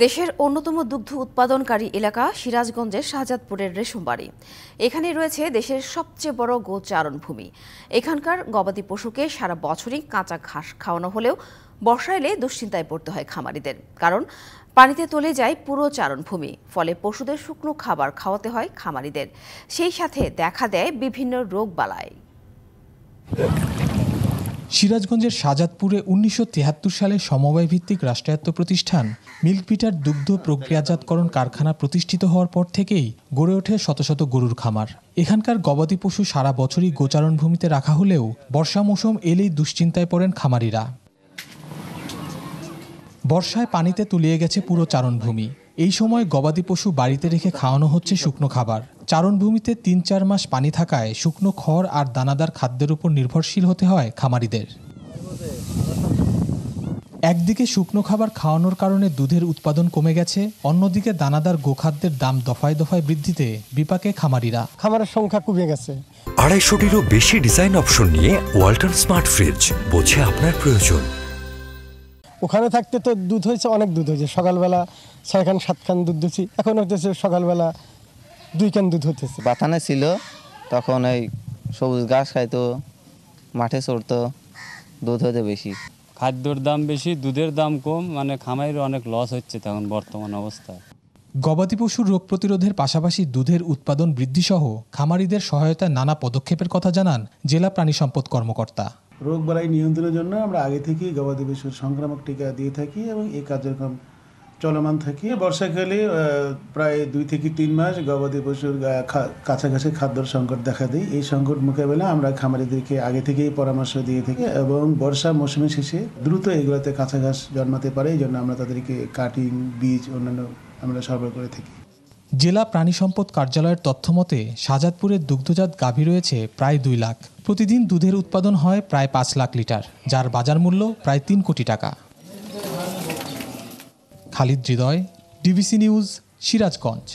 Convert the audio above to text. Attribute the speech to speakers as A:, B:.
A: দেশের অন্যতম দুগ্ধ উৎপাদনকারী এলাকা সিরাজগঞ্জের শাহজাদপুরের রেশমবাড়ি। এখানে রয়েছে দেশের সবচেয়ে বড় গোচারণভূমি। এখানকার গবাদি পশুকে সারা বছরই কাঁচা ঘাস খাওয়ানো হলেও বর্ষা এলে দুশ্চিন্তায় পড়তে হয় খামারিদের, কারণ পানিতে তলে যায় পুরো চারণভূমি। ফলে পশুদের শুকনো খাবার খাওয়াতে হয় খামারিদের, সেই সাথে দেখা দেয় বিভিন্ন রোগবালাই।
B: সিরাজগঞ্জের শাহজাদপুরে ১৯৭৩ সালে সমবায় ভিত্তিক রাষ্ট্রায়ত্ত প্রতিষ্ঠান মিল্কভিটার দুগ্ধ প্রক্রিয়াজাতকরণ কারখানা প্রতিষ্ঠিত হওয়ার পর থেকেই গড়ে ওঠে শত শত গরুর খামার। এখানকার গবাদি পশু সারা বছরই গোচারণভূমিতে রাখা হলেও বর্ষা মৌসুম এলেই দুশ্চিন্তায় পড়েন খামারিরা। বর্ষায় পানিতে তলিয়ে গেছে পুরো চারণভূমি। এই সময় গবাদি পশু বাড়িতে রেখে খাওয়ানো হচ্ছে শুকনো খাবার। চারণভূমিতে ৩-৪ মাস পানি থাকায় শুকনো খড় আর দানাদার খাদ্যের উপর নির্ভরশীল হতে হয় খামারিদের। একদিকে শুকনো খাবার খাওয়ানোর কারণে দুধের উৎপাদন কমে গেছে, অন্যদিকে দানাদার গোখাদ্যের দাম দফায় দফায় বৃদ্ধিতে বিপাকে খামারিরা।
C: খামারের সংখ্যা কমে গেছে।
D: ২৫০টিরও বেশি ডিজাইন অপশন নিয়ে ওয়ালটন স্মার্ট ফ্রিজ, বোঝে আপনার প্রয়োজন।
C: ওখানে থাকতে তো দুধ হয়েছে, অনেক দুধ হয়েছে। সকালবেলা ৬ খান ৭ খান দুধ দিচ্ছি, এখন হতেছে সকালবেলা 2 খান দুধ হতেছে।
E: বাথানে ছিল তখন এই সবুজ ঘাস খাইতো, মাঠে চড়তো, দুধ হতে বেশি।
F: খাদ্যর দাম বেশি, দুধের দাম কম, মানে খামারের অনেক লস হচ্ছে তখন বর্তমান অবস্থায়।
B: গবাদি পশুর রোগ প্রতিরোধের পাশাপাশি দুধের উৎপাদন বৃদ্ধিসহ খামারিদের সহায়তায় নানা পদক্ষেপের কথা জানান জেলা প্রাণী সম্পদ কর্মকর্তা।
G: রোগবালাই নিয়ন্ত্রণের জন্য আমরা আগে থেকেই গবাদি পশুর সংক্রামক টিকা দিয়ে থাকি এবং এই কার্যক্রম চলমান থাকি। বর্ষাকালে প্রায় 2 থেকে 3 মাস গবাদি পশুর কাছাকাছি খাদ্যর সংকট দেখা দেয়। এই সংকট মোকাবেলা আমরা খামারিদেরকে আগে থেকেই পরামর্শ দিয়ে থাকি এবং বর্ষা মৌসুমের শেষে দ্রুত এগুলোতে কাঁচা ঘাস জন্মাতে পারে, এই জন্য আমরা তাদেরকে কাটিং, বীজ অন্যান্য আমরা সরবরাহ করে থাকি।
B: জেলা প্রাণী সম্পদ কার্যালয়ের তথ্যমতে শাহজাদপুরের দুগ্ধজাত গাভী রয়েছে প্রায় 2 লাখ। প্রতিদিন দুধের উৎপাদন হয় প্রায় 5 লাখ লিটার, যার বাজার মূল্য প্রায় 3 কোটি টাকা। খালিদ হৃদয়, ডিবিসি নিউজ, সিরাজগঞ্জ।